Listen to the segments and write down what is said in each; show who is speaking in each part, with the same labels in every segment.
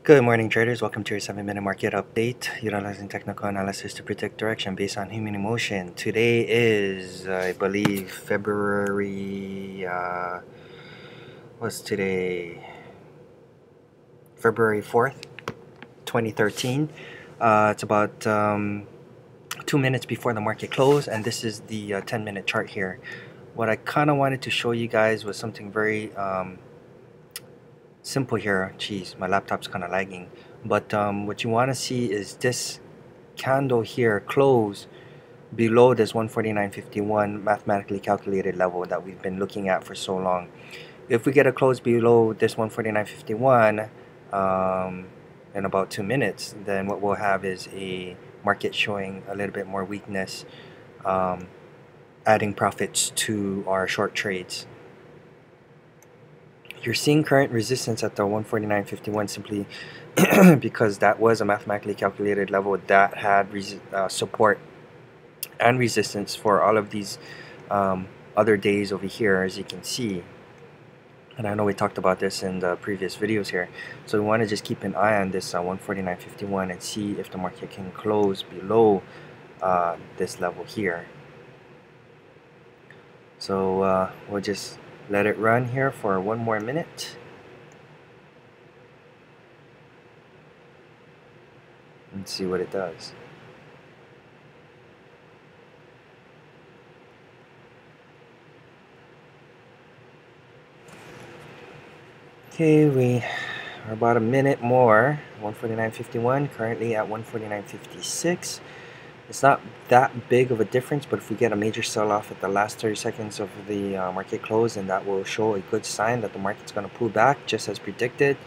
Speaker 1: Good morning, traders. Welcome to your 7-minute market update, utilizing technical analysis to predict direction based on human emotion. Today is, I believe, February. What's today? February 4th, 2013. It's about 2 minutes before the market close, and this is the 10-minute chart here. What I kind of wanted to show you guys was something very simple here. Geez, my laptop's kind of lagging. But what you want to see is this candle here close below this 149.51 mathematically calculated level that we've been looking at for so long. If we get a close below this 149.51 in about 2 minutes, then what we'll have is a market showing a little bit more weakness, adding profits to our short trades. You're seeing current resistance at the 149.51 simply because that was a mathematically calculated level that had support and resistance for all of these other days over here, as you can see. And I know we talked about this in the previous videos here. So we want to just keep an eye on this 149.51 and see if the market can close below this level here. So we'll just let it run here for 1 more minute. And see what it does. Okay, we are about a minute more. 149.51, currently at 149.56. It's not that big of a difference, but if we get a major sell-off at the last 30 seconds of the market close, then that will show a good sign that the market's going to pull back, just as predicted,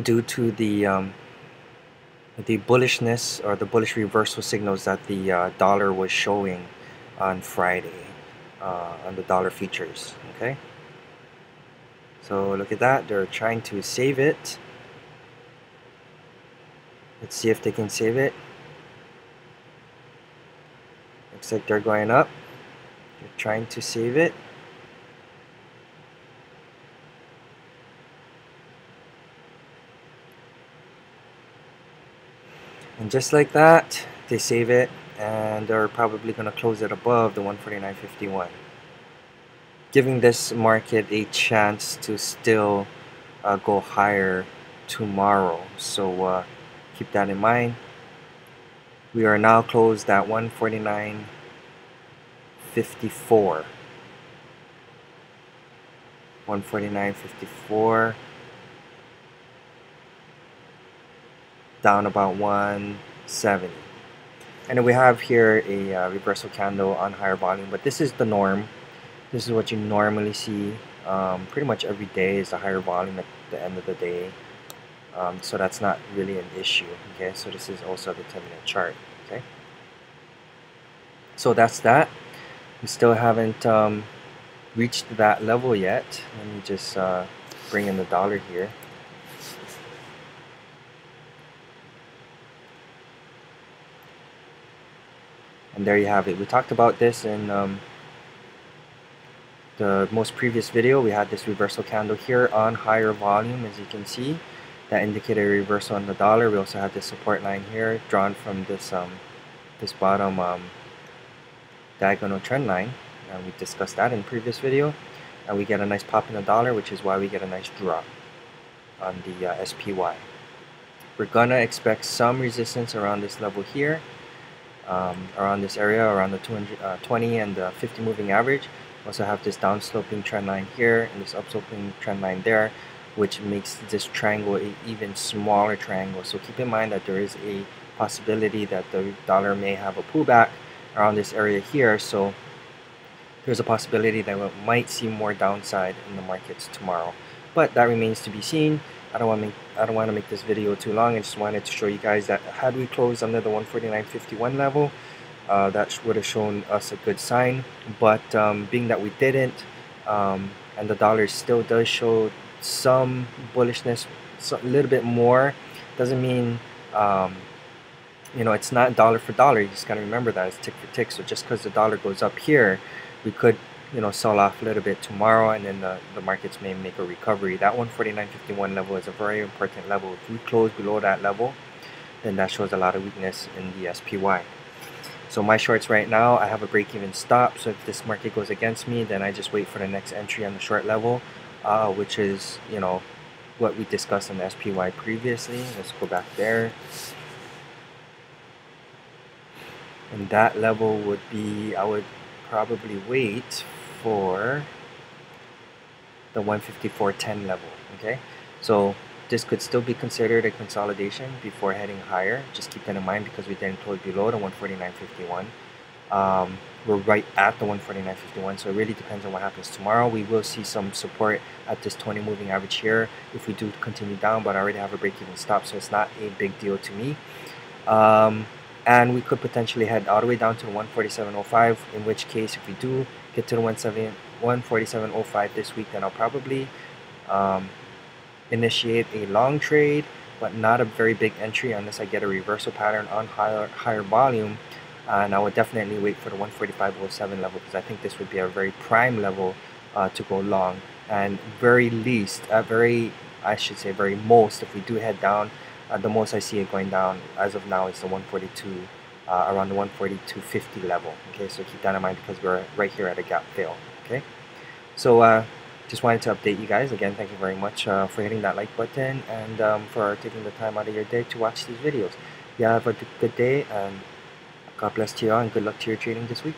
Speaker 1: due to the bullishness or the bullish reversal signals that the dollar was showing on Friday on the dollar futures. Okay, so look at that, they're trying to save it. Let's see if they can save it. Looks like they're going up. They're trying to save it. And just like that, they save it, and they're probably going to close it above the 149.51, giving this market a chance to still go higher tomorrow. So keep that in mind. We are now closed at 149.54. 149.54. Down about 170. And then we have here a reversal candle on higher volume, but this is the norm. This is what you normally see pretty much every day, is a higher volume at the end of the day. So that's not really an issue. Okay, so this is also the 10-minute chart. Okay, so that's that. We still haven't reached that level yet. Let me just bring in the dollar here. And there you have it. We talked about this in the most previous video. We had this reversal candle here on higher volume, as you can see. That indicated a reversal on the dollar. We also had this support line here drawn from this this bottom diagonal trend line, and we discussed that in the previous video. And we get a nice pop in the dollar, which is why we get a nice drop on the SPY. We're gonna expect some resistance around this level here, around this area, around the 220 and the 50 moving average. We also have this downsloping trend line here and this upsloping trend line there, which makes this triangle an even smaller triangle. So keep in mind that there is a possibility that the dollar may have a pullback around this area here. So there's a possibility that we might see more downside in the markets tomorrow, but that remains to be seen. I don't want to make this video too long. I just wanted to show you guys that had we closed under the 149.51 level, that would have shown us a good sign. But being that we didn't, and the dollar still does show some bullishness, so a little bit more, doesn't mean you know, it's not dollar for dollar. You just gotta remember that it's tick for tick. So just because the dollar goes up here, we could sell off a little bit tomorrow, and then the markets may make a recovery. That 149.51 level is a very important level. If we close below that level, then that shows a lot of weakness in the SPY. So my shorts right now, I have a break-even stop. So if this market goes against me, then I just wait for the next entry on the short level, which is what we discussed in the SPY previously. Let's go back there. And that level would be, I would probably wait for the 154.10 level. Okay, so this could still be considered a consolidation before heading higher. Just keep that in mind because we didn't close below the 149.51. We're right at the 149.51, so it really depends on what happens tomorrow. We will see some support at this 20 moving average here if we do continue down, but I already have a break-even stop, so it's not a big deal to me. And we could potentially head all the way down to 147.05, in which case if we do get to the 147.05 this week, then I'll probably initiate a long trade, but not a very big entry unless I get a reversal pattern on higher volume. And I would definitely wait for the 145.07 level, because I think this would be a very prime level to go long. And very least, I should say very most, if we do head down, the most I see it going down as of now is the 142, around the 142.50 level. Okay, so keep that in mind because we're right here at a gap fill. Okay, so just wanted to update you guys again. Thank you very much for hitting that like button and for taking the time out of your day to watch these videos. You have a good day, and God bless to you all, and good luck to your trading this week.